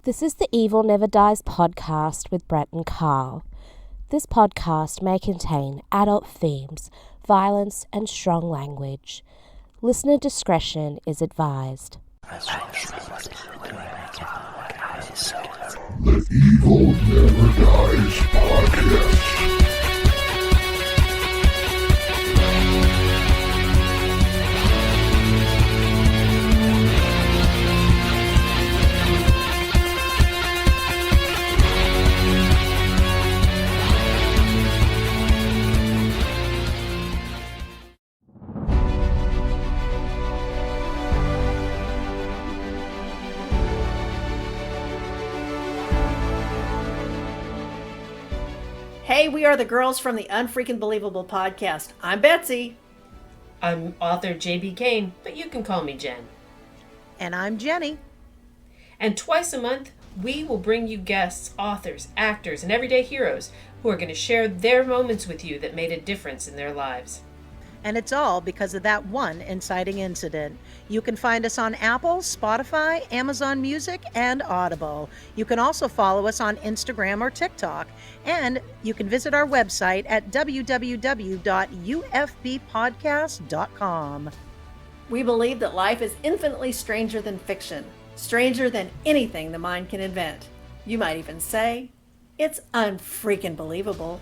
This is the Evil Never Dies podcast with Brett and Carl. This podcast may contain adult themes, violence, and strong language. Listener discretion is advised. The Evil Never Dies podcast. Hey, we are the girls from the Unfreaking Believable podcast. I'm Betsy. I'm author J.B. Kane, but you can call me Jen. And I'm Jenny. And twice a month, we will bring you guests, authors, actors, and everyday heroes who are going to share their moments with you that made a difference in their lives. And it's all because of that one inciting incident. You can find us on Apple, Spotify, Amazon Music, and Audible. You can also follow us on Instagram or TikTok. And you can visit our website at www.ufbpodcast.com. We believe that life is infinitely stranger than fiction, stranger than anything the mind can invent. You might even say, it's unfreaking believable.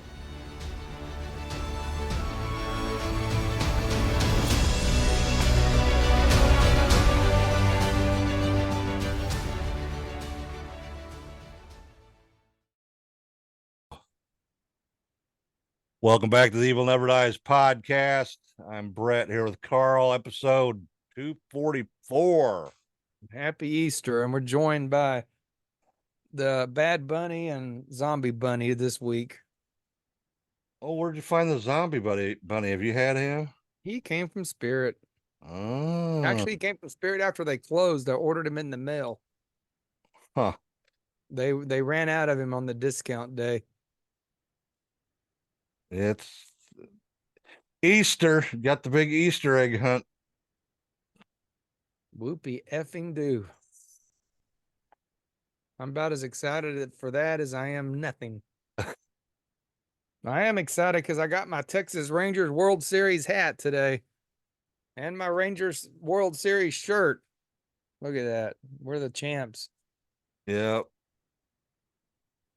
Welcome back to the Evil Never Dies podcast. I'm Brett here with Carl, episode 244. Happy Easter, and we're joined by the Bad Bunny and Zombie Bunny this week. Oh, where'd you find the zombie bunny? Have you had him? He came from Spirit. Oh. Actually, he came from Spirit after they closed. I ordered him in the mail. Huh. They ran out of him on the discount day. It's Easter. Got the big Easter egg hunt. Whoopie effing do. I'm about as excited for that as I am nothing. I am excited because I got my Texas Rangers World Series hat today. And my Rangers World Series shirt. Look at that. We're the champs. Yep.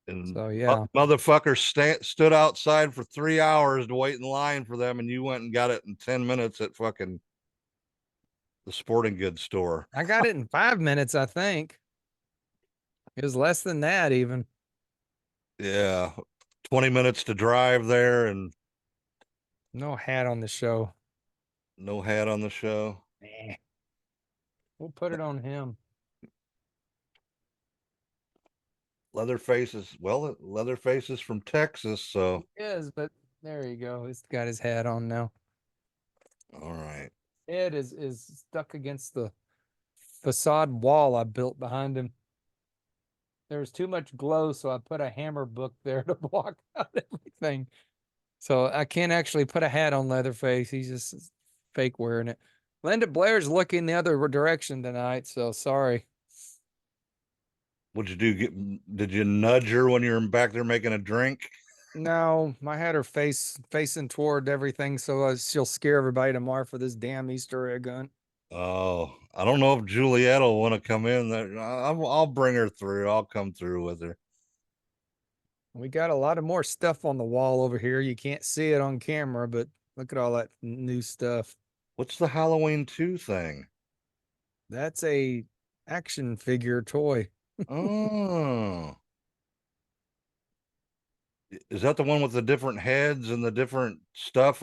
And so, yeah. Motherfucker stood outside for 3 hours to wait in line for them, and you went and got it in 10 minutes at fucking the sporting goods store. I got it in 5 minutes, I think. It was less than that, even. Yeah. 20 minutes to drive there, and no hat on the show. No hat on the show. Nah. We'll put it on him. Leatherface is from Texas, so he is, but there you go. He's got his hat on now. All right. Ed is stuck against the facade wall I built behind him. There was too much glow, so I put a hammer book there to block out everything. So I can't actually put a hat on Leatherface. He's just fake wearing it. Linda Blair's looking the other direction tonight, so sorry. What'd you do? Did you nudge her when you were back there making a drink? No, I had her facing toward everything, so she'll scare everybody tomorrow for this damn Easter egg hunt. Oh, I don't know if Juliet will want to come in. I'll bring her through. I'll come through with her. We got a lot of more stuff on the wall over here. You can't see it on camera, but look at all that new stuff. What's the Halloween 2 thing? That's a action figure toy. Oh. Is that the one with the different heads and the different stuff,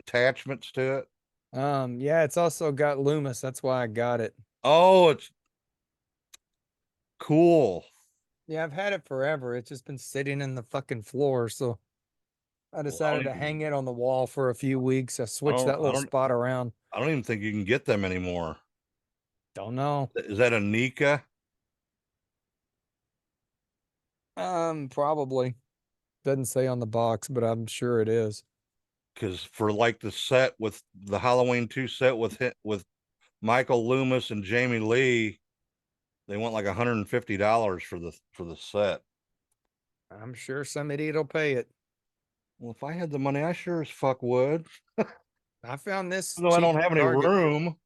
attachments to it? Yeah, it's also got Loomis. That's why I got it. Oh, it's cool. Yeah, I've had it forever. It's just been sitting in the fucking floor, so I decided to hang it on the wall for a few weeks. I switched that little spot around. I don't even think you can get them anymore. Don't know. Is that a Nika? Probably. Doesn't say on the box, but I'm sure it is. Because for like the set with the Halloween 2 set with Michael Loomis and Jamie Lee, They want like $150 for the set. I'm sure some idiot will pay it. Well, if I had the money, I sure as fuck would. I found this Though I cheap don't at have any Target. room.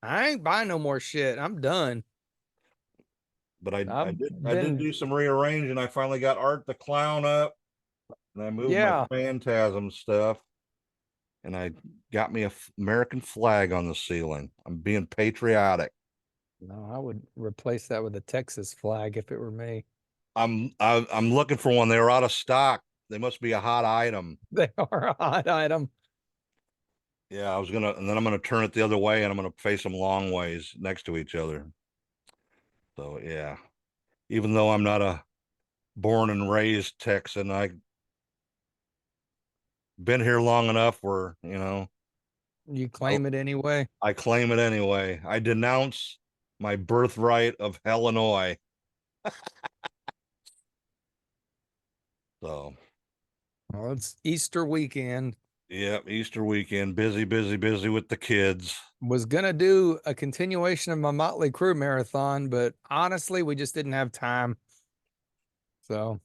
I ain't buying no more shit. I'm done. But I I've did been, do some rearranging. I finally got Art the Clown up, and I moved my yeah. Phantasm stuff, and I got me a American flag on the ceiling. I'm being patriotic. No, I would replace that with a Texas flag if it were me. I'm looking for one. They were out of stock. They must be a hot item. They are a hot item. Yeah, and then I'm gonna turn it the other way, and I'm gonna face them long ways next to each other. So yeah, even though I'm not a born and raised Texan, I been here long enough where You claim it anyway. I claim it anyway. I denounce my birthright of Illinois. So Well, it's Easter weekend. yep, Easter weekend, busy with the kids. Was gonna do a continuation of my Motley Crue marathon, but honestly, we just didn't have time. So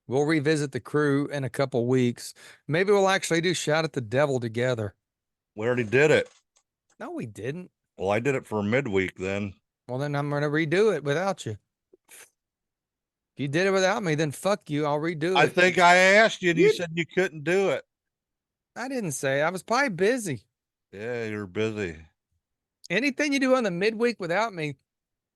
we'll revisit the Crew in a couple weeks. Maybe we'll actually do Shout at the Devil together. We already did it. No, we didn't. Well, I did it for midweek then. Well, then I'm gonna redo it without you. If you did it without me, then fuck you. I'll redo it. I think I asked you and you You- said you couldn't do it. I didn't say. I was probably busy. Yeah, you're busy. Anything you do on the midweek without me,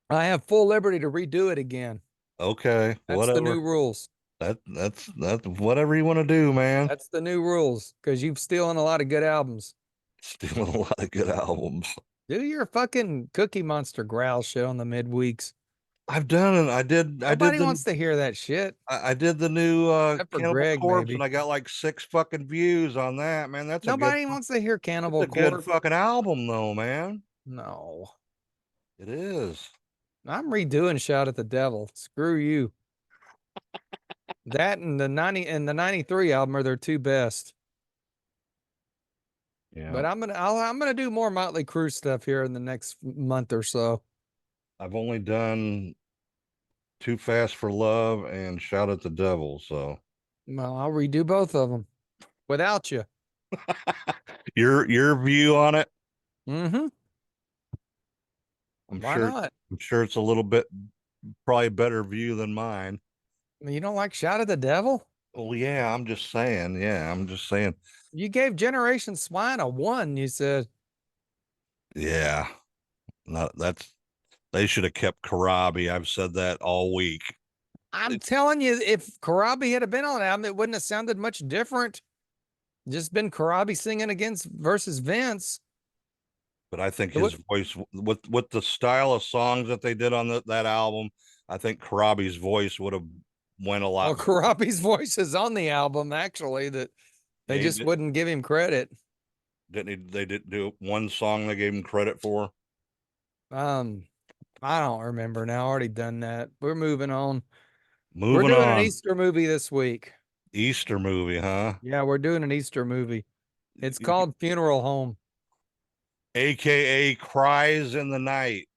I have full liberty to redo it again. Okay, That's whatever. the new rules. That's whatever you want to do, man. That's the new rules because you've stolen a lot of good albums. Stealing a lot of good albums. Do your fucking Cookie Monster growl shit on the midweeks. I've done it. I did Nobody the wants to hear that shit. I did the new Except for Cannibal Greg, Corpse, maybe. and I got like 6 fucking views on that, man. That's Nobody wants to hear Cannibal a good Corpse. fucking album though, man. No. It is. I'm redoing Shout at the Devil. Screw you. That and the 93 album are their two best. Yeah. But I'm gonna do more Motley Crue stuff here in the next month or so. I've only done Too Fast for Love and Shout at the Devil, so Well, I'll redo both of them without you. your view on it, Mm-hmm. I'm Why sure not? I'm sure it's a little bit probably better view than mine. You don't like Shout at the Devil? Well, yeah, I'm just saying. Yeah, I'm just saying. You gave Generation Swine a 1, you said. Yeah. No, they should have kept Karabi. I've said that all week. I'm telling you, if Karabi had been on the album, it wouldn't have sounded much different. Just been Karabi singing against versus Vince. But I think his voice with the style of songs that they did on that album, I think Karabi's voice would have went a lot. Well, Karabi's voice is on the album, actually, that they just wouldn't give him credit. They didn't do one song they gave him credit for? I don't remember now. Already done that. We're moving on. Moving we're doing on. an Easter movie this week. Easter movie, huh? Yeah, we're doing an Easter movie. It's called Funeral Home. AKA Cries in the Night.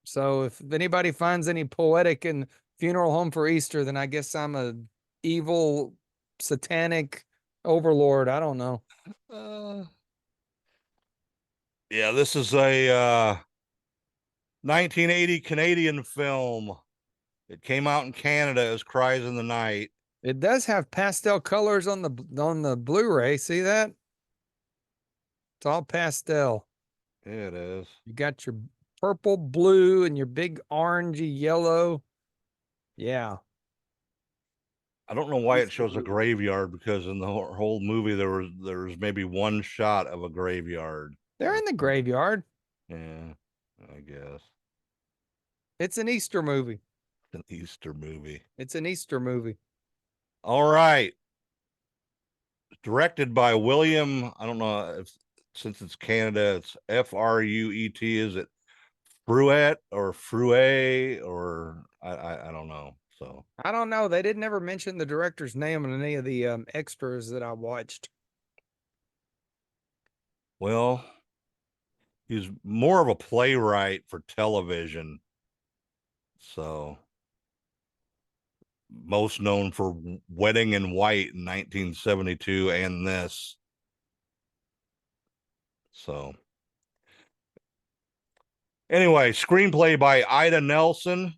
So if anybody finds any poetic in Funeral Home for Easter, then I guess I'm a evil, satanic overlord. I don't know. Yeah, this is a 1980 Canadian film. It came out in Canada as Cries in the Night. It does have pastel colors on the Blu-ray. See that? It's all pastel. Yeah, it is. You got your purple, blue, and your big orangey yellow. Yeah. I don't know why it shows a graveyard, because in the whole movie there was maybe one shot of a graveyard. They're in the graveyard. Yeah, I guess. It's an Easter movie. An Easter movie. It's an Easter movie. All right. Directed by William, I don't know if, since it's Canada, it's Fruet. Is it Fruet or Fruet or I don't know. So I don't know. They didn't ever mention the director's name in any of the extras that I watched. well, He's more of a playwright for television. So most known for Wedding in White in 1972 and this. So anyway, screenplay by Ida Nelson,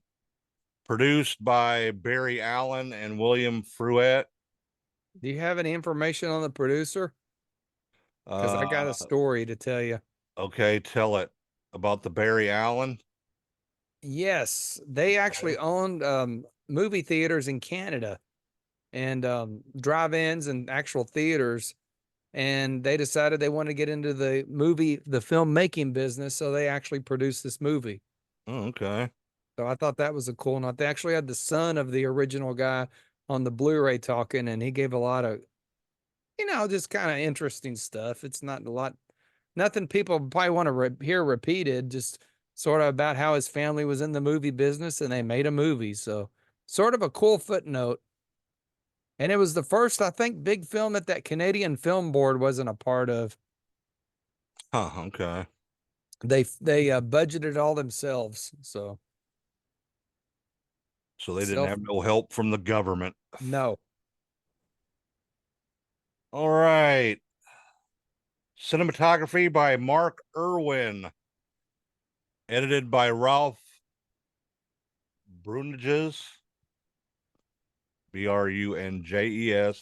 produced by Barry Allen and William Fruet. Do you have any information on the producer? Because I got a story to tell you. Okay, tell it about the Barry Allen. Yes, they actually owned movie theaters in Canada and drive-ins and actual theaters. And they decided they wanted to get into the filmmaking business. So they actually produced this movie. Oh, okay. So I thought that was a cool note. They actually had the son of the original guy on the Blu-ray talking, and he gave a lot of, just kind of interesting stuff. It's not a lot, nothing people probably want to hear repeated, just sort of about how his family was in the movie business and they made a movie. So sort of a cool footnote. And it was the first, I think, big film that Canadian Film Board wasn't a part of. Huh, okay. They budgeted all themselves. So they didn't have no help from the government. No. All right. Cinematography by Mark Irwin. Edited by Ralph Brunjes. Brunjes.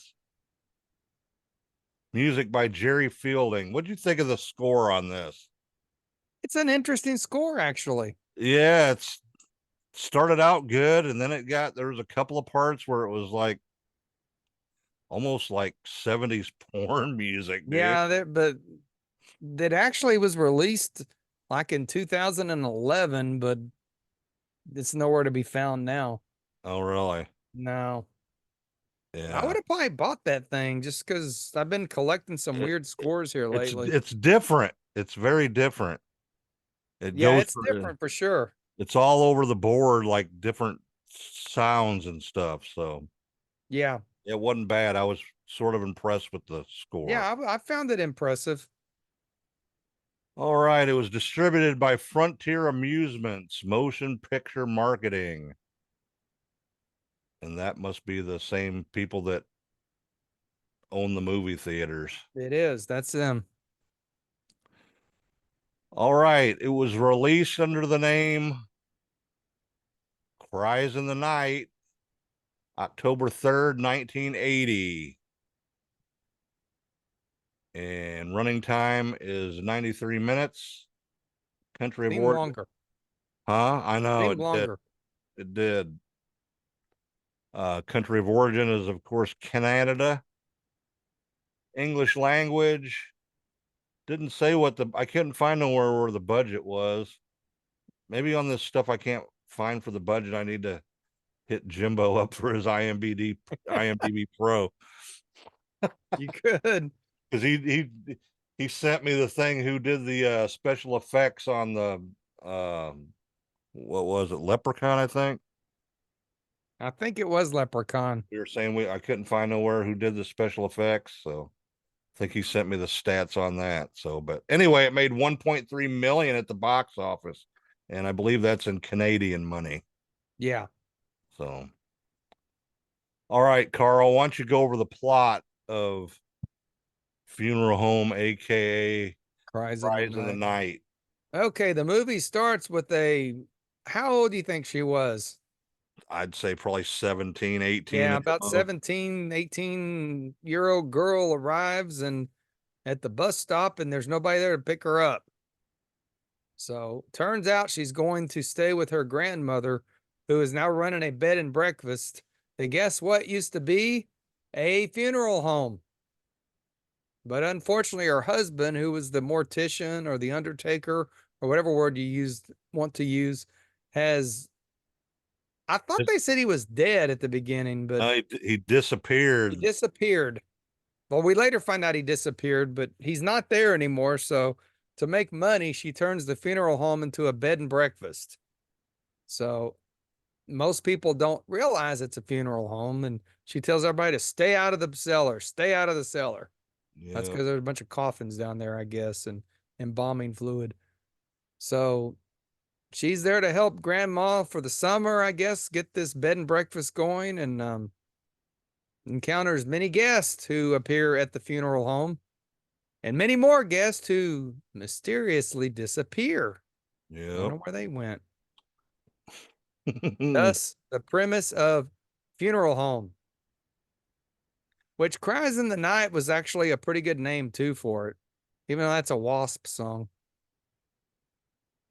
Music by Jerry Fielding. What'd you think of the score on this? It's an interesting score, actually. Yeah, it's started out good, and then there was a couple of parts where it was like almost like 70s porn music, dude. Yeah, but that actually was released like in 2011, but it's nowhere to be found now. Oh, really? No. Yeah. I would have probably bought that thing just because I've been collecting some weird scores here lately. It's different. It's very different. It's different for sure. It's all over the board, like different sounds and stuff. So yeah, it wasn't bad. I was sort of impressed with the score. Yeah, I found it impressive. All right. It was distributed by Frontier Amusements Motion Picture Marketing. And that must be the same people that own the movie theaters. It is. That's them. All right. It was released under the name Cries in the Night, October 3rd, 1980. And running time is 93 minutes. Country of origin. Longer. Huh? I know. Seemed longer. It did. Country of origin is, of course, Canada. English language. Didn't say I couldn't find nowhere where the budget was. Maybe on this stuff I can't find for the budget. I need to hit Jimbo up for his IMDb Pro. You could. Because he sent me the thing who did the special effects on the what was it, Leprechaun, I think. I think it was Leprechaun. We were saying I couldn't find nowhere who did the special effects, so I think he sent me the stats on that. So, but anyway, it made 1.3 million at the box office, and I believe that's in Canadian money. Yeah. So, all right, Carl, why don't you go over the plot of Funeral Home, aka Cries in the Night. Okay, the movie starts with how old do you think she was? I'd say probably 17, 18. Yeah, about 17, 18-year-old girl arrives and at the bus stop, and there's nobody there to pick her up. So turns out she's going to stay with her grandmother, who is now running a bed and breakfast. And guess what used to be a funeral home? But unfortunately, her husband, who was the mortician or the undertaker or whatever word you want to use, I thought they said he was dead at the beginning, but he disappeared. He disappeared. Well, we later find out he disappeared, but he's not there anymore. So to make money, she turns the funeral home into a bed and breakfast. So most people don't realize it's a funeral home, and she tells everybody to stay out of the cellar, stay out of the cellar. Yeah. That's because there's a bunch of coffins down there, I guess, and embalming fluid. So she's there to help grandma for the summer, I guess, get this bed and breakfast going, and encounters many guests who appear at the funeral home and many more guests who mysteriously disappear. Yep. Wonder where they went. Thus, the premise of Funeral Home, which Cries in the Night was actually a pretty good name too for it, even though that's a Wasp song.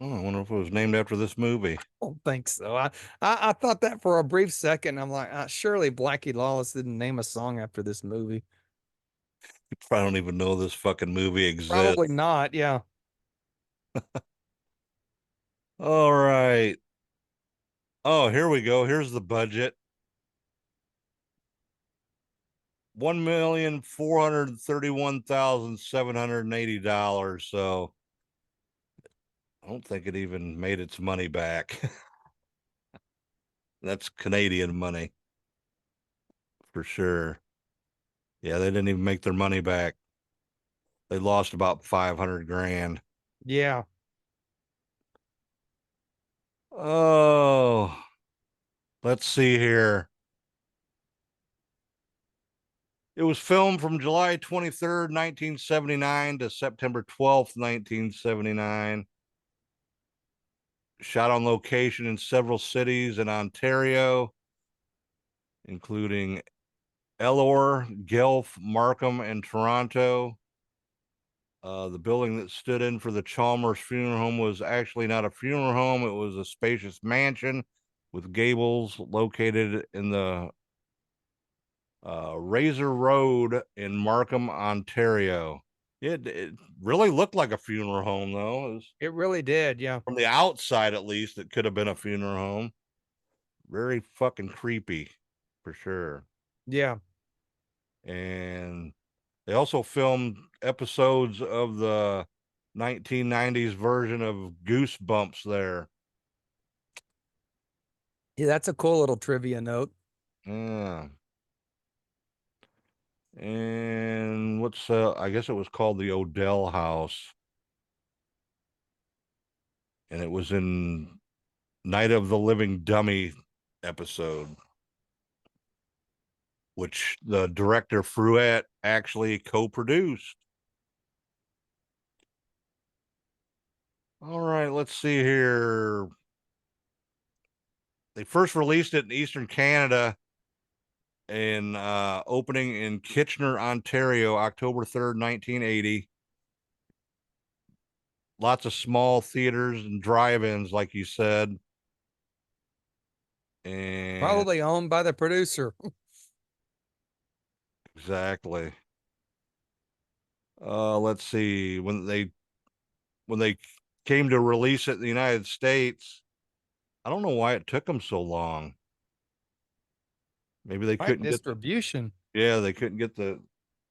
Oh, I wonder if it was named after this movie. I don't think so. I thought that for a brief second. I'm like, surely Blackie Lawless didn't name a song after this movie. I don't even know this fucking movie exists. Probably not. Yeah. All right. Oh, here we go. Here's the budget. $1,431,780. So I don't think it even made its money back. That's Canadian money for sure. Yeah, they didn't even make their money back. They lost about 500 grand. Yeah. Oh, let's see here. It was filmed from July 23rd, 1979 to September 12th, 1979. Shot on location in several cities in Ontario, including Elor, Guelph, Markham, and Toronto. The building that stood in for the Chalmers Funeral Home was actually not a funeral home. It was a spacious mansion with gables located in the Razor Road in Markham, Ontario. It really looked like a funeral home, though. It really did. Yeah. From the outside, at least, it could have been a funeral home. Very fucking creepy, for sure. Yeah. And they also filmed episodes of the 1990s version of Goosebumps there. Yeah. That's a cool little trivia note. Yeah. And what's I guess it was called the Odell House. And it was in Night of the Living Dummy episode, which the director Fruet actually co-produced. All right, let's see here. They first released it in Eastern Canada and opening in Kitchener, Ontario, October 3rd, 1980. Lots of small theaters and drive-ins, like you said. And Probably owned by the producer. exactly. Let's see. When they came to release it in the United States, I don't know why it took them so long. Maybe they Right, couldn't distribution. they couldn't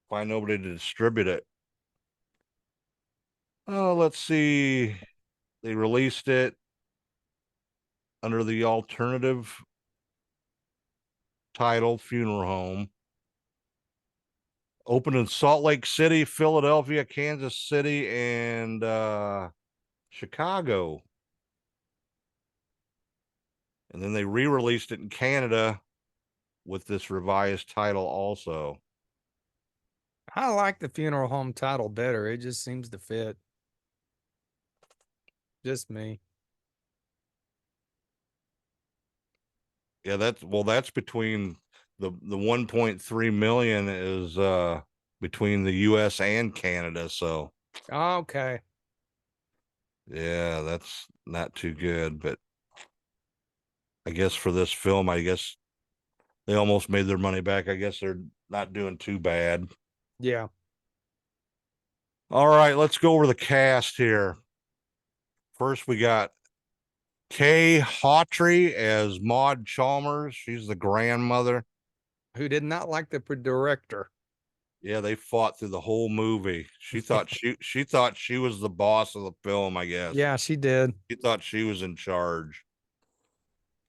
find nobody to distribute it. Oh, let's see. They released it under the alternative title Funeral Home. Opened in Salt Lake City, Philadelphia, Kansas City, and Chicago. And then they re-released it in Canada with this revised title also. I like the Funeral Home title better. It just seems to fit. Just me. Yeah, that's between the 1.3 million is between the US and Canada, so Okay. yeah, that's not too good, but I guess for this film, I guess they almost made their money back. I guess they're not doing too bad. Yeah. All right, let's go over the cast here. First, we got Kay Hawtrey as Maud Chalmers. She's the grandmother. Who did not like the director. Yeah, they fought through the whole movie. She thought she thought she was the boss of the film, I guess. Yeah, she did. She thought she was in charge.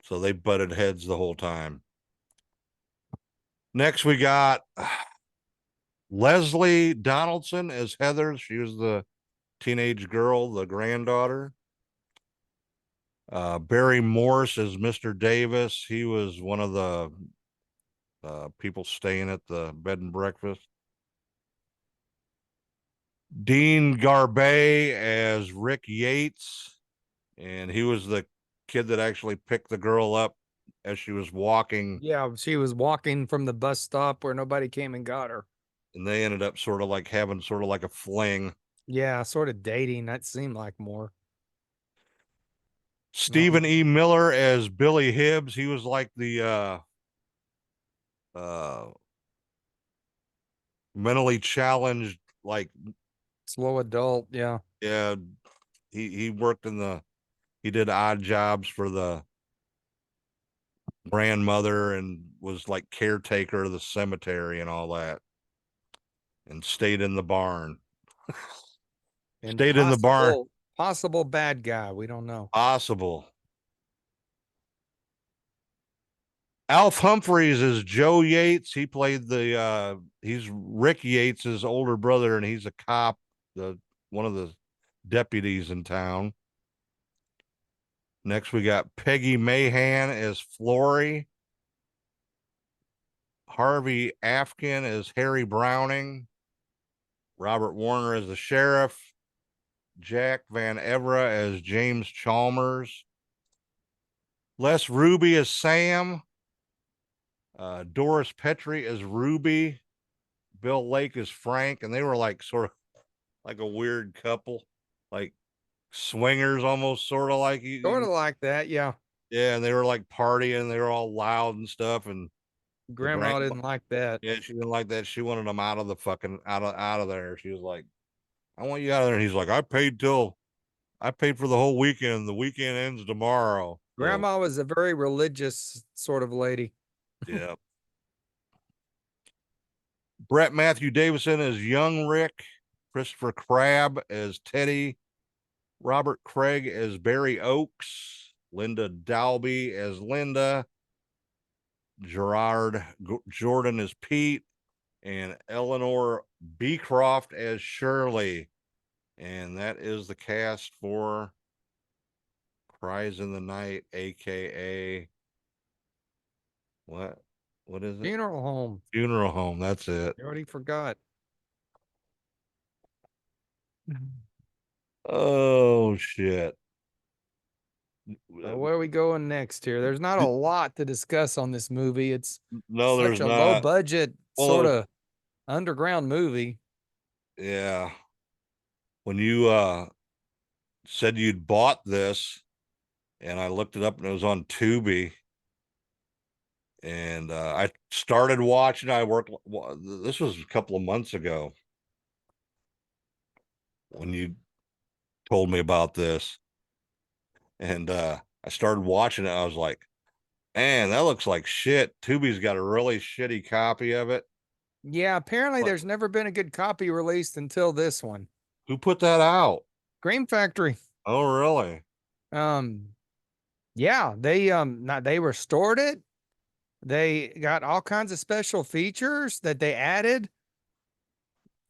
So they butted heads the whole time. Next, we got Leslie Donaldson as Heather. She was the teenage girl, the granddaughter. Barry Morse as Mr. Davis. He was one of the people staying at the bed and breakfast. Dean Garbay as Rick Yates, and he was the kid that actually picked the girl up as she was walking, Yeah, she was walking from the bus stop where nobody came and got her. and they ended up sort of like having sort of like a fling. Yeah, sort of dating. That seemed like more. Stephen E. Miller as Billy Hibbs. He was like the mentally challenged, like, Slow adult. Yeah. yeah, he worked he did odd jobs for the grandmother and was like caretaker of the cemetery and all that, and stayed in the barn. And Stayed in the barn. Possible bad guy. We don't know. Possible. Alf Humphreys is Joe Yates. He played he's Rick Yates's older brother, and he's a cop, one of the deputies in town. Next, we got Peggy Mahan as Flory. Harvey Afkin as Harry Browning. Robert Warner as the sheriff. Jack Van Evera as James Chalmers. Les Ruby as Sam. Doris Petrie as Ruby. Bill Lake as Frank, and they were like sort of like a weird couple, like swingers almost, sort of like Sort of like that. Yeah. yeah, and they were like partying, they were all loud and stuff, and Grandma didn't like that. yeah, she didn't like that. She wanted them out of the fucking out of there. She was like, I want you out of there. And he's like, I paid for the whole weekend. The weekend ends tomorrow. Grandma was a very religious sort of lady. Yeah. Brett Matthew Davison as young Rick. Christopher Crabb as Teddy. Robert Craig as Barry Oakes. Linda Dalby as Linda. Gerard Jordan as Pete. And Eleanor Beecroft as Shirley. And that is the cast for Cries in the Night, aka what is it? Funeral home. Funeral Home. That's it. You already forgot. Oh shit. Well, where are we going next here? There's not a lot to discuss on this movie. It's no, there's such a not. low budget sort of underground movie. Yeah. When you said you'd bought this, and I looked it up, and it was on Tubi, and I started watching. This was a couple of months ago when you told me about this, and I started watching it. I was like, man, that looks like shit. Tubi's got a really shitty copy of it. Yeah, apparently there's never been a good copy released until this one. Who put that out? Scream Factory. Oh, really? Yeah, they restored it. They got all kinds of special features that they added.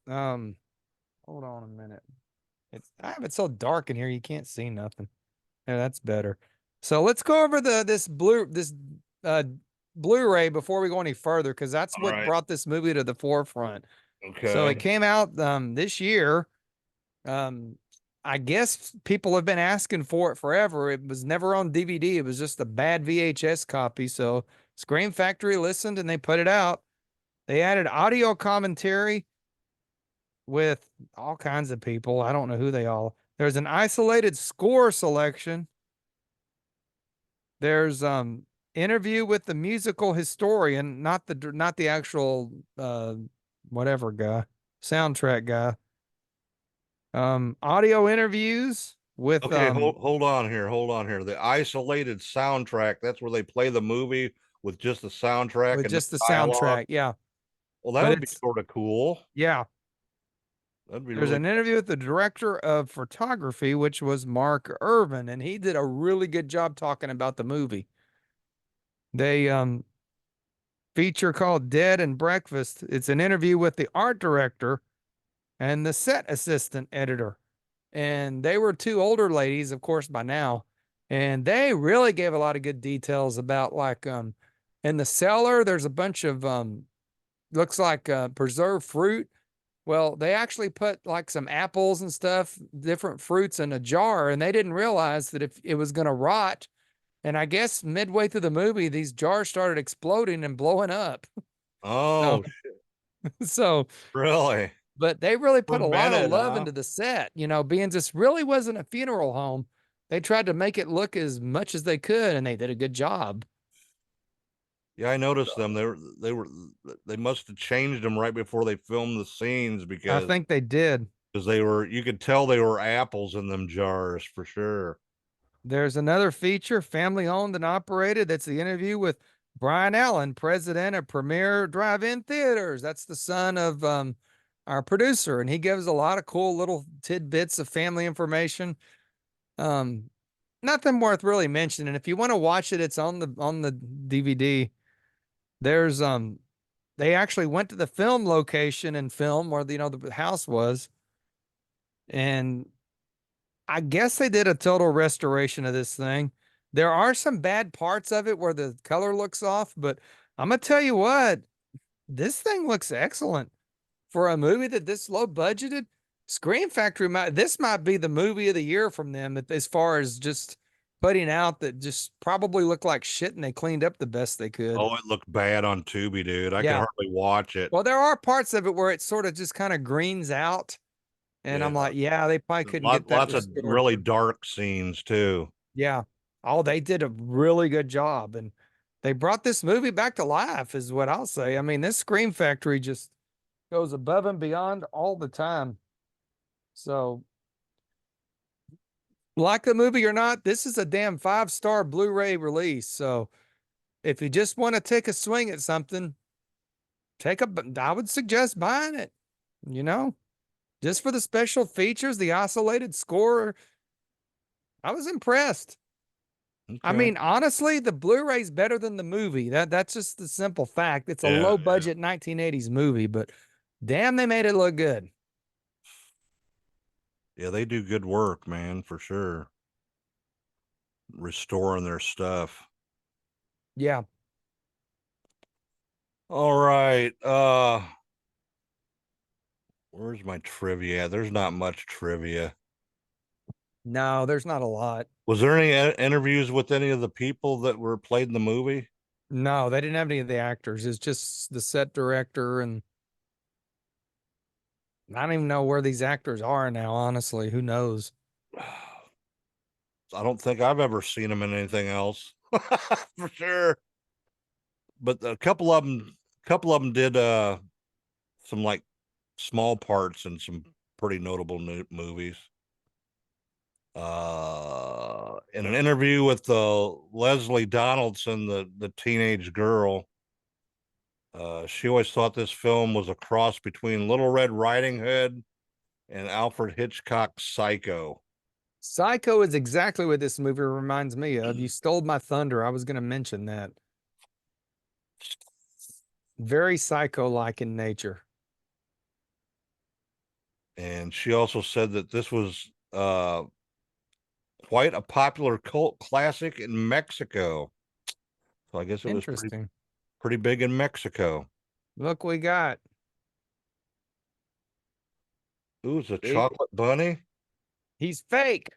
Hold on a minute. I have it so dark in here you can't see nothing. Yeah, that's better. So let's go over this Blu-ray before we go any further, because that's what brought this movie to the forefront. Okay. So it came out this year. I guess people have been asking for it forever. It was never on DVD. It was just a bad VHS copy. So Scream Factory listened and they put it out. They added audio commentary with all kinds of people. I don't know who they all. There's an isolated score selection. There's interview with the musical historian, not the actual whatever guy, soundtrack guy. Audio interviews with okay, hold on here. The isolated soundtrack, that's where they play the movie with just the soundtrack with and just the dialogue. soundtrack, yeah. Well, that would be sort of cool. Yeah. That'd be There's an interview with the director of photography, which was Mark Irvin, and he did a really good job talking about the movie. They feature called Dead and Breakfast. It's an interview with the art director and the set assistant editor. And they were two older ladies, of course, by now. And they really gave a lot of good details about like in the cellar, there's a bunch of looks like preserved fruit. Well, they actually put like some apples and stuff, different fruits in a jar, and they didn't realize that if it was going to rot. And I guess midway through the movie, these jars started exploding and blowing up. So, Oh, so, really? but they really put a lot of Fermented, love huh? into the set, being this really wasn't a funeral home. They tried to make it look as much as they could, and they did a good job. Yeah, I noticed them. They must have changed them right before they filmed the scenes I because think they did. you could tell they were apples in them jars for sure. There's another feature, family owned and operated. That's the interview with Brian Allen, president of Premier Drive-In Theaters. That's the son of our producer, and he gives a lot of cool little tidbits of family information. Um, Nothing worth really mentioning. If you want to watch it, it's on the DVD. There's they actually went to the film location and film where the house was, and I guess they did a total restoration of this thing. There are some bad parts of it where the color looks off, but I'm gonna tell you what, this thing looks excellent for a movie that this low budgeted. Scream Factory this might be the movie of the year from them as far as just putting out that just probably looked like shit and they cleaned up the best they could. Oh, it looked bad on Tubi, dude. I could Yeah. hardly watch it. Well, there are parts of it where it sort of just kind of greens out. And Yeah, I'm like, yeah, they probably couldn't get that lots of restored. really dark scenes too. Yeah. Oh, they did a really good job. And they brought this movie back to life, is what I'll say. I mean, this Scream Factory just goes above and beyond all the time. So, like the movie or not, this is a damn 5-star Blu-ray release. So, if you just want to take a swing at something, I would suggest buying it, just for the special features, the isolated score. I was impressed. I Okay. mean, honestly, the Blu-ray's better than the movie. That's just the simple fact. It's a Yeah, low budget 1980s movie, but damn, they made it look good. yeah, they do good work, man, for sure. Restoring their stuff. Yeah. All right. Where's my trivia? There's not much trivia. No, there's not a lot. Was there any interviews with any of the people that were played in the movie? No, they didn't have any of the actors. It's just the set director, and I don't even know where these actors are now, honestly. Who knows? I don't think I've ever seen them in anything else. For sure. But a couple of them did some like small parts in some pretty notable movies. In an interview with Leslie Donaldson, the teenage girl, she always thought this film was a cross between Little Red Riding Hood and Alfred Hitchcock's Psycho. Psycho is exactly what this movie reminds me of. You stole my thunder. I was going to mention that. Very psycho-like in nature. And she also said that this was quite a popular cult classic in Mexico. So I guess it was Interesting. pretty big in Mexico. Look, we got. Ooh, it's a chocolate bunny. He's fake.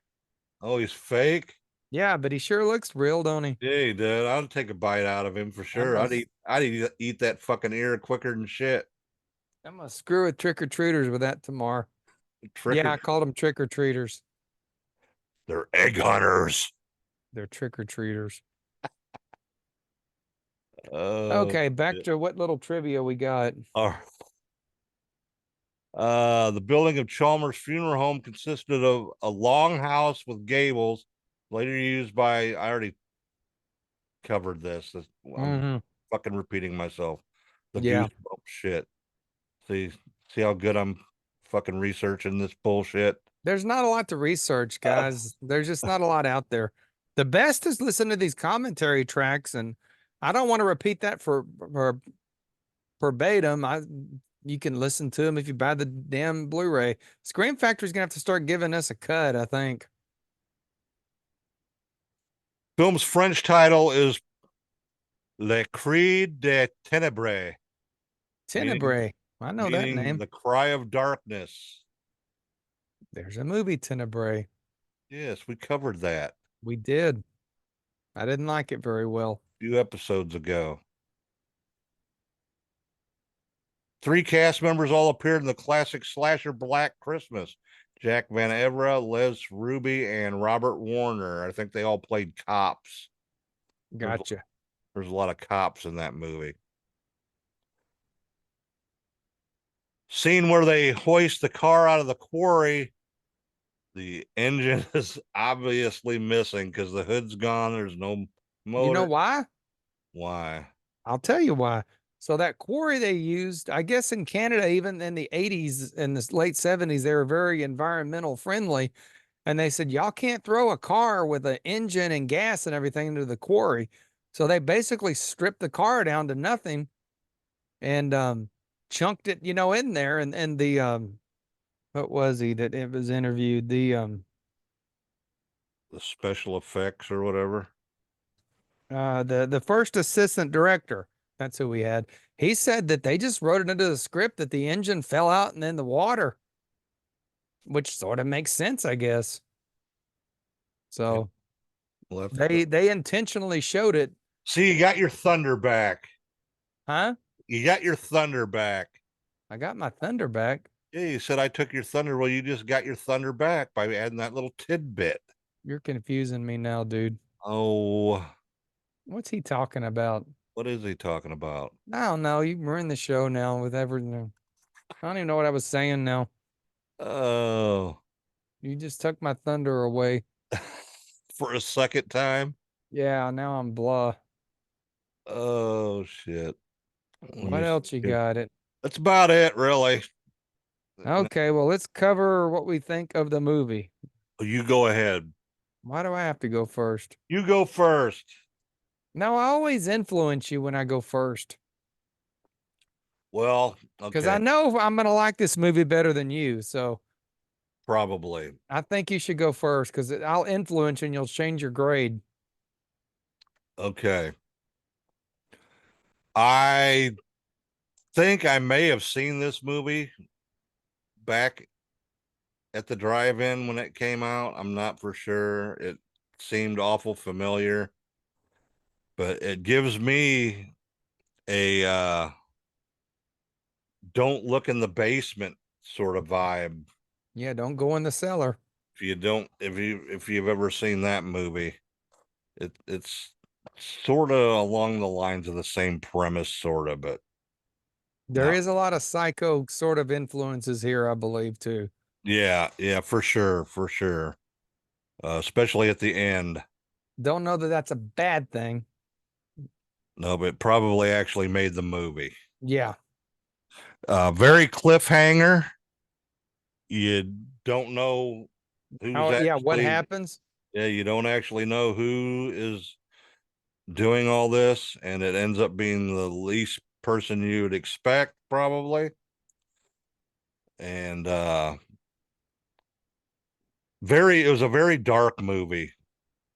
Oh, he's fake. Yeah, but he sure looks real, don't he? Yeah, dude, I'd take a bite out of him for sure. I'd eat that fucking ear quicker than shit. I'm gonna screw with trick-or-treaters with that tomorrow. Yeah, I called them trick-or-treaters. They're egg hunters. They're trick-or-treaters. Okay, back to what little trivia we got. The building of Chalmers Funeral Home consisted of a long house with gables, later used by. I already covered this. I'm fucking repeating myself. The Goosebump shit. See how good I'm fucking researching this bullshit. There's not a lot to research, guys. There's just not a lot out there. The best is listen to these commentary tracks, and I don't want to repeat that for verbatim. You can listen to them if you buy the damn Blu-ray. Scream Factory's gonna have to start giving us a cut, I think. Film's French title is Le Cri des Ténèbres, Tenebrae. I know that meaning name. the cry of darkness. There's a movie, Tenebrae. Yes, we covered that We did. I didn't like it very well. a few episodes ago. 3 cast members all appeared in the classic slasher Black Christmas. Jack Van Evera, Les Ruby, and Robert Warner. I think they all played cops. Gotcha. There's a lot of cops in that movie. Scene where they hoist the car out of the quarry. The engine is obviously missing because the hood's gone. There's no motor. You know why? Why? I'll tell you why. So that quarry they used, I guess in Canada, even in the 80s and the late 70s, they were very environmental friendly. And they said, y'all can't throw a car with an engine and gas and everything into the quarry. So they basically stripped the car down to nothing and chunked it, in there. And the what was he that it was interviewed? The special effects or whatever. The first assistant director, that's who we had. He said that they just wrote it into the script that the engine fell out and in the water, which sort of makes sense, I guess. So they intentionally showed it. See, you got your thunder back. Huh? You got your thunder back. I got my thunder back. Yeah, you said I took your thunder. Well, you just got your thunder back by adding that little tidbit. You're confusing me now, dude. Oh, What's he talking about? what is he talking about? I don't know. You ruined the show now with everything. I don't even know what I was saying now. Oh, You just took my thunder away. for a second time. Yeah, now I'm blah. Oh shit. What else you got it? That's about it, really. Okay, well, let's cover what we think of the movie. You go ahead. Why do I have to go first? You go first. No, I always influence you when I go first. Well, Because okay. I know I'm going to like this movie better than you. So Probably. I think you should go first because I'll influence you and you'll change your grade. Okay. I think I may have seen this movie back at the drive-in when it came out. I'm not for sure. It seemed awful familiar, but it gives me a don't look in the basement sort of vibe. Yeah, don't go in the cellar. If you've ever seen that movie, it's sort of along the lines of the same premise, sort of, but There no. is a lot of psycho sort of influences here, I believe, too. Yeah, for sure, especially at the end. Don't know that that's a bad thing. No, but it probably actually made the movie. Yeah. Very cliffhanger. You don't know who's what happens? Yeah, you don't actually know who is doing all this, and it ends up being the least person you would expect, probably. And it was a very dark movie.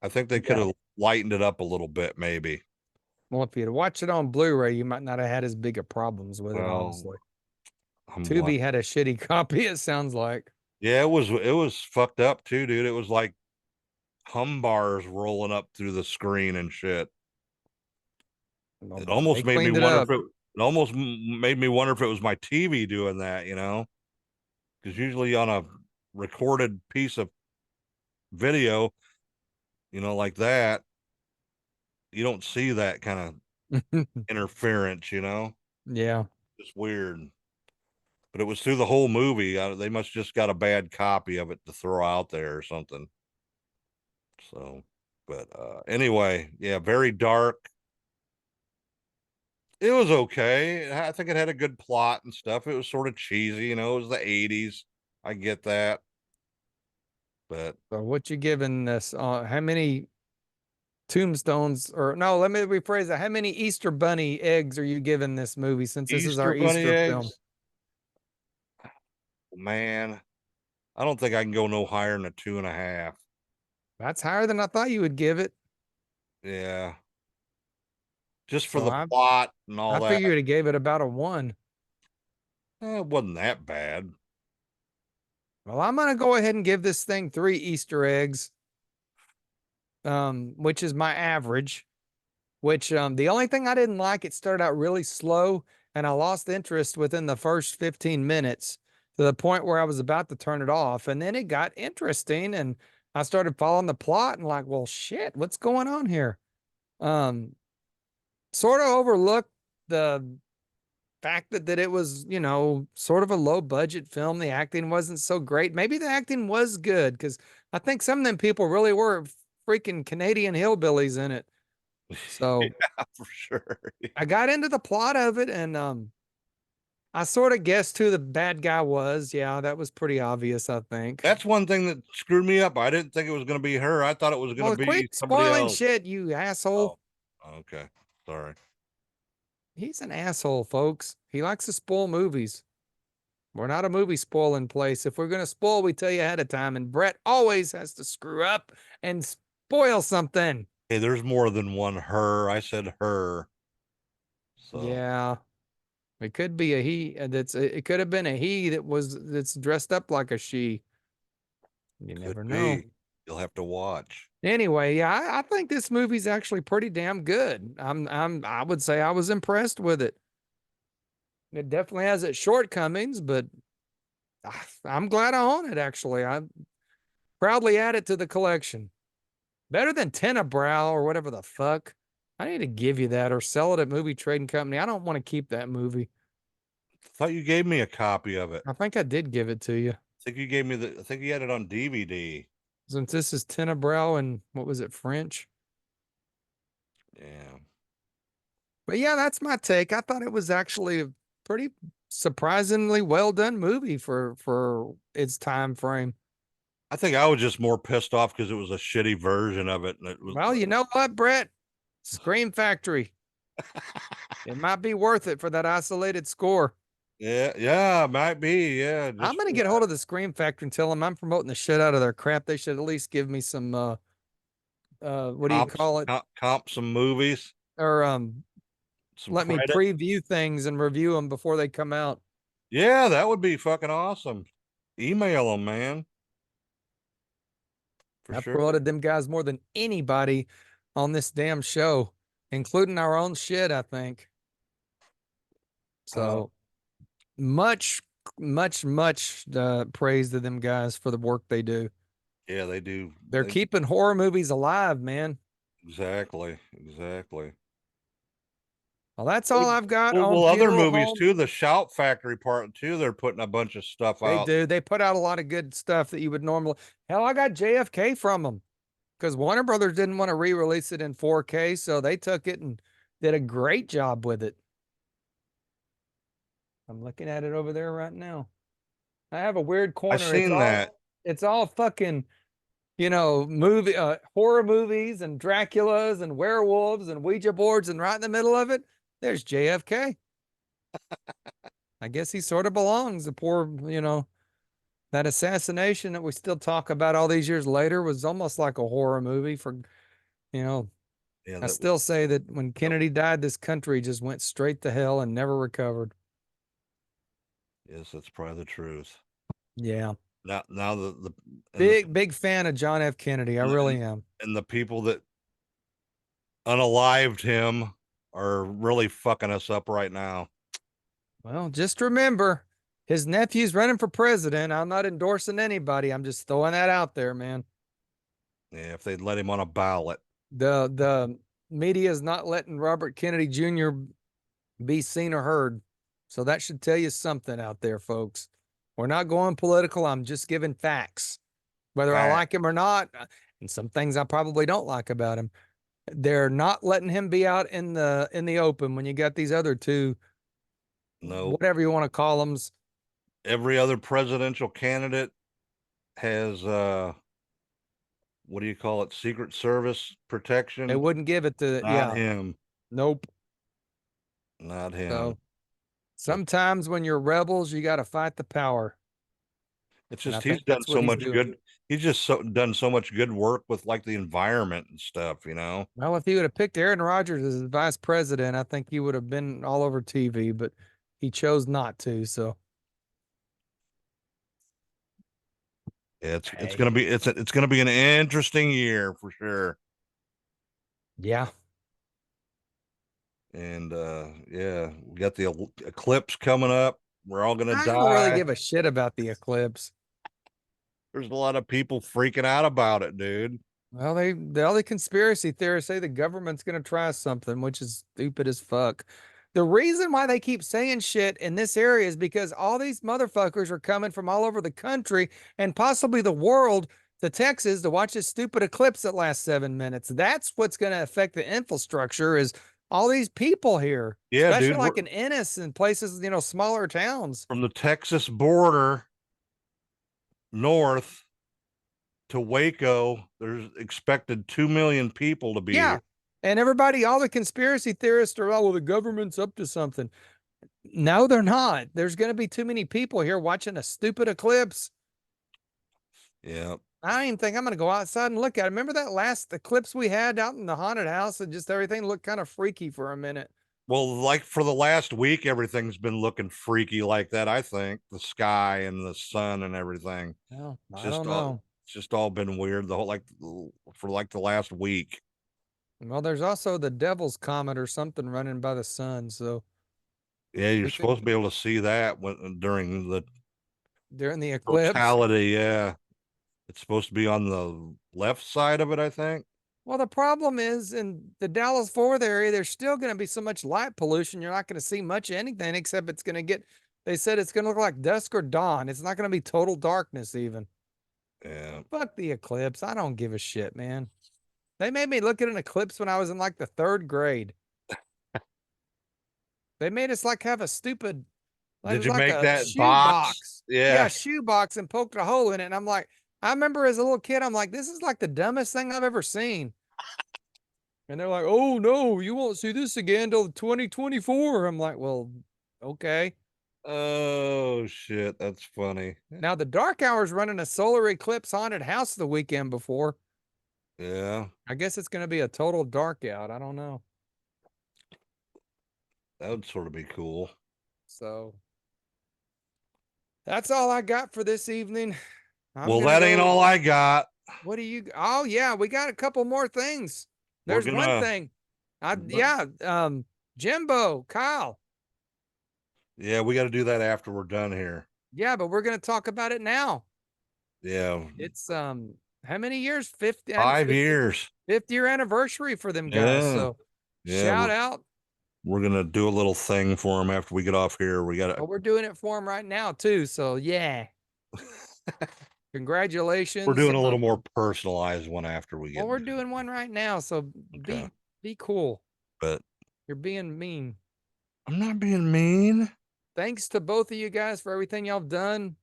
I think they could have lightened it up a little bit, maybe. Well, if you'd watched it on Blu-ray, you might not have had as big of problems with it, honestly. Tubi had a shitty copy, it sounds like. Yeah, it was fucked up too, dude. It was like hum bars rolling up through the screen and shit. It almost made me wonder if it was my TV doing that, because usually on a recorded piece of video, like that, you don't see that kind of interference, Yeah. It's weird. But it was through the whole movie. They must just got a bad copy of it to throw out there or something. So, but anyway, yeah, very dark. It was okay. I think it had a good plot and stuff. It was sort of cheesy, it was the 80s. I get that. But So what you giving this? How many tombstones, or no, let me rephrase that. How many Easter bunny eggs are you giving this movie since this is our Easter film? Man, I don't think I can go no higher than a 2.5. That's higher than I thought you would give it. Yeah. Just for So the plot and I all that. figured it gave it about a 1. It wasn't that bad. Well, I'm gonna go ahead and give this thing 3 Easter eggs, which is my average. Which the only thing I didn't like, it started out really slow, and I lost interest within the first 15 minutes to the point where I was about to turn it off, and then it got interesting, and I started following the plot and like, well, shit, what's going on here? Um, Sort of overlooked the fact that it was, sort of a low budget film. The acting wasn't so great. Maybe the acting was good because I think some of them people really were freaking Canadian hillbillies in it. So Yeah, for sure. I got into the plot of it, and I sort of guessed who the bad guy was. Yeah, that was pretty obvious, I think. That's one thing that screwed me up. I didn't think it was going to be her. I thought it was going Well, to be quit somebody spoiling else. shit, you asshole. Oh, okay. Sorry. He's an asshole, folks. He likes to spoil movies. We're not a movie spoiling place. If we're going to spoil, we tell you ahead of time. And Brett always has to screw up and spoil something. Hey, there's more than one her. I said her. So Yeah. It could be a he. It could have been a he that's dressed up like a she. You could never know. be. You'll have to watch. Anyway, yeah, I think this movie's actually pretty damn good. I would say I was impressed with it. It definitely has its shortcomings, but I'm glad I own it. Actually, I proudly add it to the collection. Better than Tenebrow or whatever the fuck. I need to give you that or sell it at Movie Trading Company. I don't want to keep that movie. Thought you gave me a copy of it. I think I did give it to you. I think you had it on DVD. Since this is Tenebrow and what was it, French? Yeah. But yeah, that's my take. I thought it was actually a pretty surprisingly well done movie for its time frame. I think I was just more pissed off because it was a shitty version of it. And it was Well, you know what, Brett? Scream Factory. It might be worth it for that isolated score. yeah, might be. Yeah. I'm gonna get hold of the Scream Factory and tell them I'm promoting the shit out of their crap. They should at least give me some what do you call it? Comp some movies. Or Some let me credit. preview things and review them before they come out. Yeah, that would be fucking awesome. Email them, man. For I've sure. promoted them guys more than anybody on this damn show, including our own shit, I think. So much praise to them guys for the work they do. Yeah, they do. They're keeping horror movies alive, man. Exactly. Well, that's all I've got on Well, other Funeral movies Home. too. The Shout Factory Part 2, they're putting a bunch of stuff They out. do. They put out a lot of good stuff that you would normally. Hell, I got JFK from them because Warner Brothers didn't want to re-release it in 4K, so they took it and did a great job with it. I'm looking at it over there right now. I have a weird corner. I've seen that. It's all fucking, movie horror movies and Draculas and werewolves and Ouija boards, and right in the middle of it, there's JFK. I guess he sort of belongs. The poor, that assassination that we still talk about all these years later was almost like a horror movie for, Yeah, I still say that when Kennedy died, this country just went straight to hell and never recovered. Yes, that's probably the truth. Yeah. Now the big fan of John F. Kennedy. I really am. And the people that unalived him are really fucking us up right now. Well, just remember, his nephew's running for president. I'm not endorsing anybody. I'm just throwing that out there, man. Yeah, if they'd let him on a ballot. The media is not letting Robert Kennedy Jr. be seen or heard. So that should tell you something out there, folks. We're not going political. I'm just giving facts. Whether I like him or not, and some things I probably don't like about him. They're not letting him be out in the open when you got these other two, whatever you want to call them. Every other presidential candidate has what do you call it? Secret Service protection. They wouldn't give it to not him. Nope. Not him. So sometimes when you're rebels, you got to fight the power. It's just he's done so much good. he's just done so much good work with like the environment and stuff, you know. Well, if he would have picked Aaron Rodgers as his vice president, I think he would have been all over TV, but he chose not to. So It's hey, gonna be it's gonna be an interesting year for sure. yeah, And yeah, we got the eclipse coming up. We're all gonna I don't really die. give a shit about the eclipse. There's a lot of people freaking out about it, dude. Well, all the conspiracy theorists say the government's going to try something, which is stupid as fuck. The reason why they keep saying shit in this area is because all these motherfuckers are coming from all over the country and possibly the world to Texas to watch this stupid eclipse that lasts 7 minutes. That's what's going to affect the infrastructure is all these people here, Yeah, especially dude, like in Ennis and places, smaller towns. from the Texas border north to Waco, there's expected 2 million people to be Yeah. here. And everybody, all the conspiracy theorists are, oh, well, the government's up to something. No, they're not. There's going to be too many people here watching a stupid eclipse. Yeah. I don't even think I'm going to go outside and look at it. Remember that last eclipse we had out in the haunted house and just everything looked kind of freaky for a minute? Well, like for the last week, everything's been looking freaky like that. I think the sky and the sun and everything. Well, I Just don't all, know. it's just all been weird. The whole for like the last week. Well, there's also the devil's comet or something running by the sun. So Yeah, you're we could, supposed to be able to see that during the during the eclipse. totality. Yeah, it's supposed to be on the left side of it, I think. Well, the problem is in the Dallas Fort area, there's still going to be so much light pollution. You're not going to see much of anything except it's going to get, they said it's going to look like dusk or dawn. It's not going to be total darkness even. Yeah. Fuck the eclipse. I don't give a shit, man. They made me look at an eclipse when I was in like the 3rd grade. They made us like have a stupid, like it Did was you like make a that shoe box? box. Yeah, Yeah. shoe box and poked a hole in it. And I'm like, I remember as a little kid, I'm like, this is like the dumbest thing I've ever seen. And they're like, oh no, you won't see this again till 2024. I'm like, well, okay. Oh shit, that's funny. Now the Dark Hour's running a solar eclipse haunted house the weekend before. Yeah, I guess it's going to be a total dark out. I don't know. that would sort of be cool. So that's all I got for this evening. Well, that ain't all I got. What do you? Oh yeah, we got a couple more things. We're There's one gonna. thing. Jimbo, Kyle. Yeah, we got to do that after we're done here. Yeah, but we're gonna talk about it now. Yeah, It's how many years? 50, 5 years. 5th year anniversary for them guys. Yeah, So yeah. shout out. We're gonna do a little thing for them after we get off here. We got Well, we're doing it for them right now too. So yeah. Congratulations. We're doing a little more personalized one after we get. Well, we're doing one right now. So Okay. be cool. But You're being mean. I'm not being mean. Thanks to both of you guys for everything y'all have done.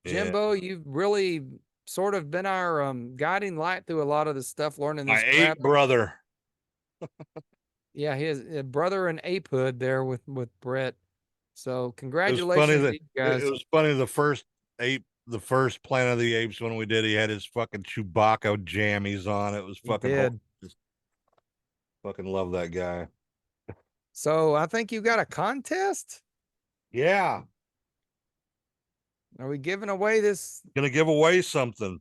Yeah. Jimbo, you've really sort of been our guiding light through a lot of the stuff, learning this My crap. ape brother. Yeah, his brother in apehood there with Brett. So It was congratulations funny to that you guys. it was funny the first Planet of the Apes when we did. He had his fucking Chewbacca jammies on. It was He fucking. did. Just fucking love that guy. So I think you got a contest. Yeah, Are we giving away this? gonna give away something.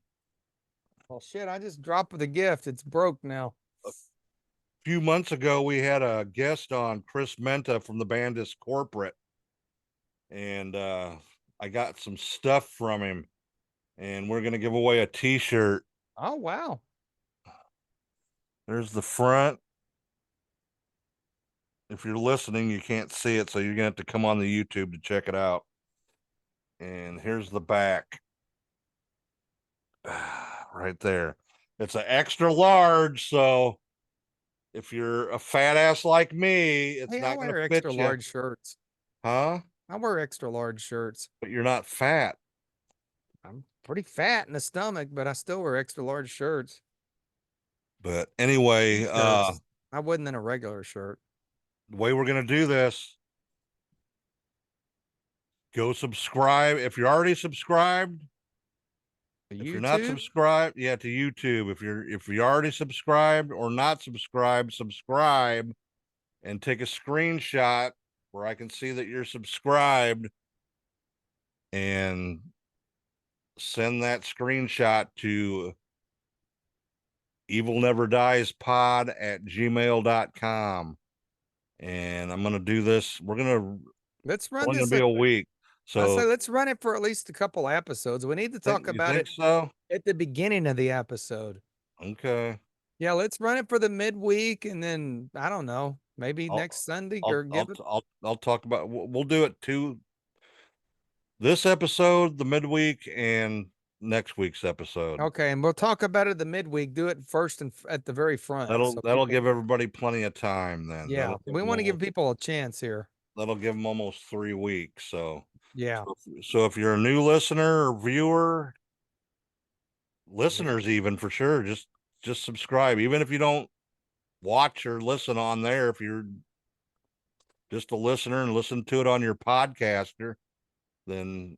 Oh shit! I just dropped the gift. It's broke now. A few months ago, we had a guest on, Chris Menta from the Bandis Corporate, and I got some stuff from him, and we're gonna give away a T-shirt. Oh wow! There's the front. If you're listening, you can't see it, so you're gonna have to come on the YouTube to check it out. And here's the back. Right there. It's an extra large, so if you're a fat ass like me, it's Hey, I not gonna wear fit extra you. large shirts. Huh? I wear extra large shirts. But you're not fat. I'm pretty fat in the stomach, but I still wear extra large shirts. But anyway, Shirts. I wouldn't in a regular shirt. the way we're gonna do this, go subscribe. If you're already subscribed If you're not YouTube? subscribed, yeah, to YouTube. If you already subscribed or not subscribed, subscribe and take a screenshot where I can see that you're subscribed and send that screenshot to evilneverdieспod@gmail.com. And I'm gonna do this. Let's run Only gonna this. be a week. I say So let's run it for at least a couple episodes. We need to talk you about think it so? at the beginning of the episode. Okay. Yeah, let's run it for the midweek, and then I don't know, maybe I'll next Sunday I'll or give I'll it. I'll talk about we'll do it this episode, the midweek, and next week's episode. Okay, and we'll talk about it the midweek. Do it first and at the very front. That'll so that'll people- give everybody plenty of time then. Yeah, we want to give people a chance here. That'll give them almost 3 weeks. Yeah. So if you're a new listener or viewer, listeners even for sure, just subscribe. Even if you don't watch or listen on there, if you're just a listener and listen to it on your podcaster, then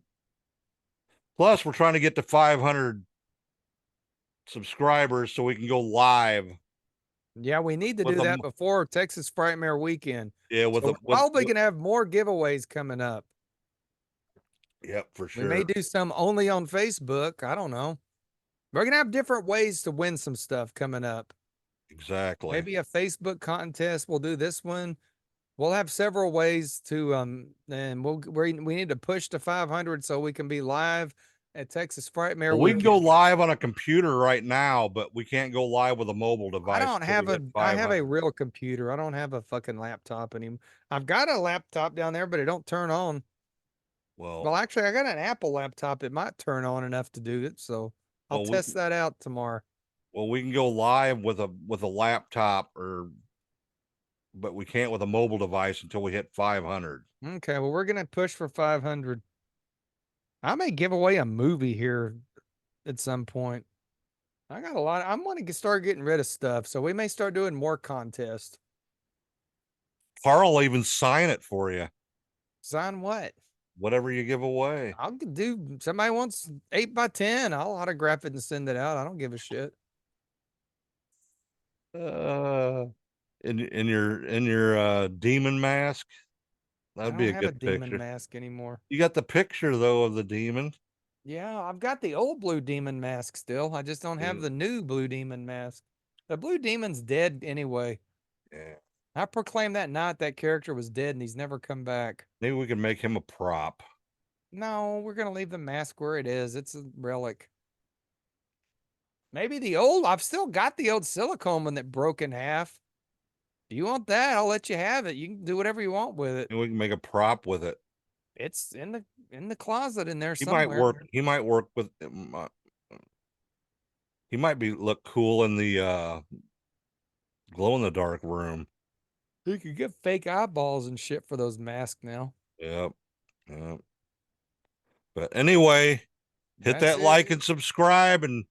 plus we're trying to get to 500 subscribers so we can go live. Yeah, we need to do that before Texas Frightmare weekend. Yeah, we're probably gonna have more giveaways coming up. Yep, for sure. We may do some only on Facebook. I don't know. We're gonna have different ways to win some stuff coming up. Exactly. Maybe a Facebook contest. We'll do this one. We'll have several ways to and we need to push to 500 so we can be live at Texas Frightmare. Well, we can go live on a computer right now, but we can't go live with a mobile device. I have a real computer. I don't have a fucking laptop anymore. I've got a laptop down there, but it don't turn on. Well, actually, I got an Apple laptop. It might turn on enough to do it. So I'll test that out tomorrow. Well, we can go live with a laptop but we can't with a mobile device until we hit 500. Okay, well, we're gonna push for 500. I may give away a movie here at some point. I got a lot. I'm going to start getting rid of stuff, so we may start doing more contests. Carl will even sign it for you. Sign what? Whatever you give away. I'll do. Somebody wants 8x10. I'll autograph it and send it out. I don't give a shit. In your demon mask. That'd be a good picture. Demon mask anymore. You got the picture though of the demon. Yeah, I've got the old blue demon mask still. I just don't have the new blue demon mask. The blue demon's dead anyway. Yeah. I proclaimed that night that character was dead and he's never come back. Maybe we can make him a prop. No, we're gonna leave the mask where it is. It's a relic. Maybe the old. I've still got the old silicone one that broke in half. Do you want that? I'll let you have it. You can do whatever you want with it. And we can make a prop with it. It's in the closet in there somewhere. He might work with. He might look cool in the glow in the dark room. You could get fake eyeballs and shit for those masks now. Yep. But anyway, hit that like and subscribe and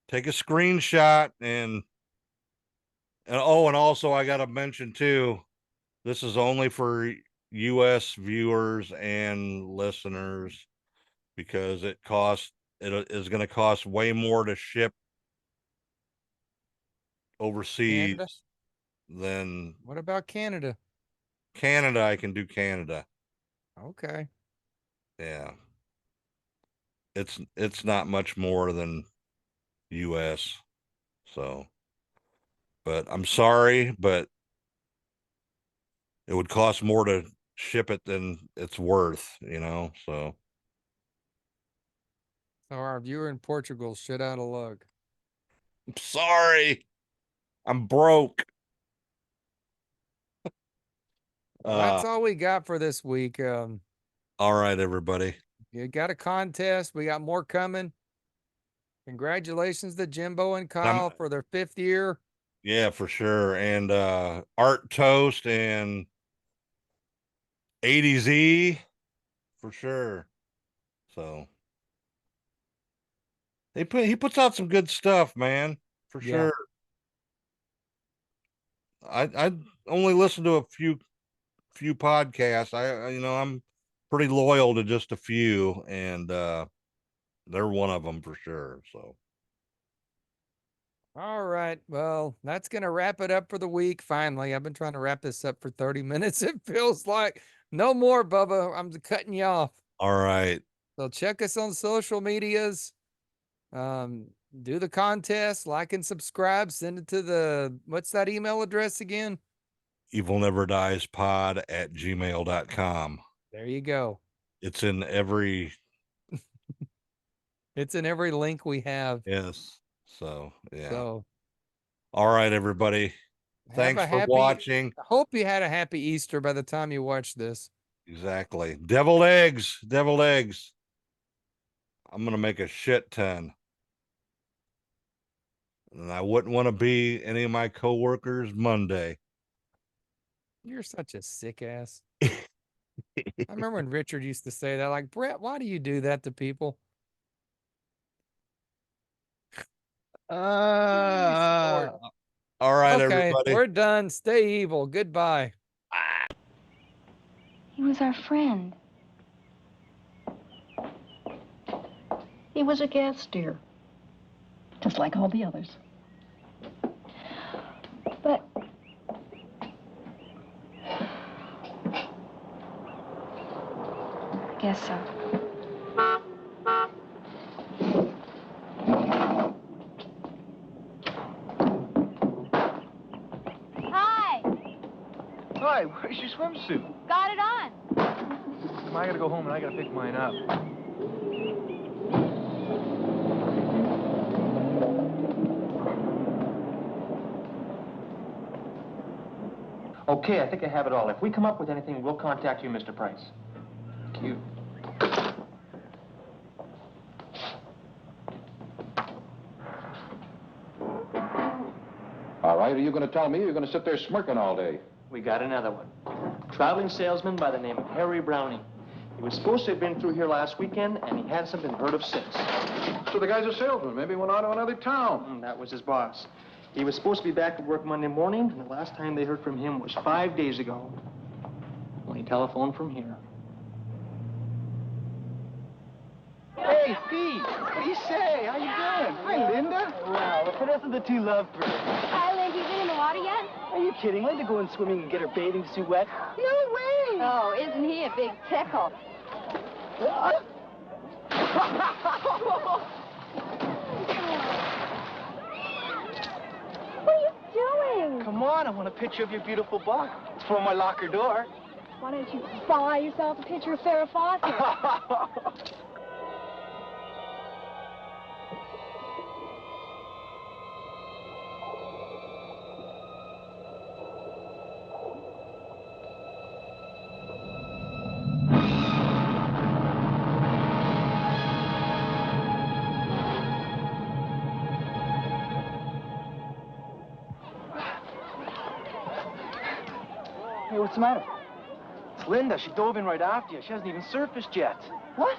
take a screenshot and also I gotta mention too, this is only for US viewers and listeners because it is going to cost way more to ship overseas than. What about Canada? Canada, I can do Canada. Okay. Yeah. It's not much more than US. So, but I'm sorry, but it would cost more to ship it than it's worth, so. So our viewer in Portugal shit out of luck. I'm sorry. I'm broke. That's all we got for this week. All right, everybody. You got a contest. We got more coming. Congratulations to Jimbo and Kyle for their 5th year. Yeah, for sure. And Art Toast and 80Z for sure. So he puts out some good stuff, man, for sure. I only listen to a few podcasts. I'm pretty loyal to just a few, and They're one of them for sure. So. All right. Well, that's going to wrap it up for the week. Finally, I've been trying to wrap this up for 30 minutes. It feels like no more, Bubba. I'm cutting you off. All right. So check us on social medias. Do the contest, like and subscribe. Send it to what's that email address again? evilneverdiespod@gmail.com. There you go. It's in every. It's in every link we have. Yes. So, yeah. So, all right, everybody. Thanks for watching. I hope you had a happy Easter by the time you watch this. Exactly. Deviled eggs. Deviled eggs. I'm going to make a shit ton. And I wouldn't want to be any of my coworkers Monday. You're such a sick ass. I remember when Richard used to say that, like, Brett, why do you do that to people? All right, okay, everybody. We're done. Stay evil. Goodbye. He was our friend. He was a gas steer, just like all the others. But I guess so. Hi, where's your swimsuit? Got it on. Come on, I gotta go home and I gotta pick mine up. Okay, I think I have it all. If we come up with anything, we'll contact you, Mr. Price. Thank you. All right, are you going to tell me or you're going to sit there smirking all day? We got another one. Traveling salesman by the name of Harry Browning. He was supposed to have been through here last weekend, and he hasn't been heard of since. So the guy's a salesman. Maybe he went on to another town. That was his boss. He was supposed to be back at work Monday morning, and the last time they heard from him was 5 days ago, when he telephoned from here. Hey, Pete! What do you say? How you doing? Hi, Linda. Wow, if it isn't the two lovebirds. Hi, Linda. You been in the water yet? Are you kidding? Linda going swimming and get her bathing suit wet? No way! Oh, isn't he a big tickle? What are you doing? Come on, I want a picture of your beautiful butt. It's for my locker door. Why don't you buy yourself a picture of Farrah Fawcett? Hey, what's the matter? It's Linda. She dove in right after you. She hasn't even surfaced yet. What?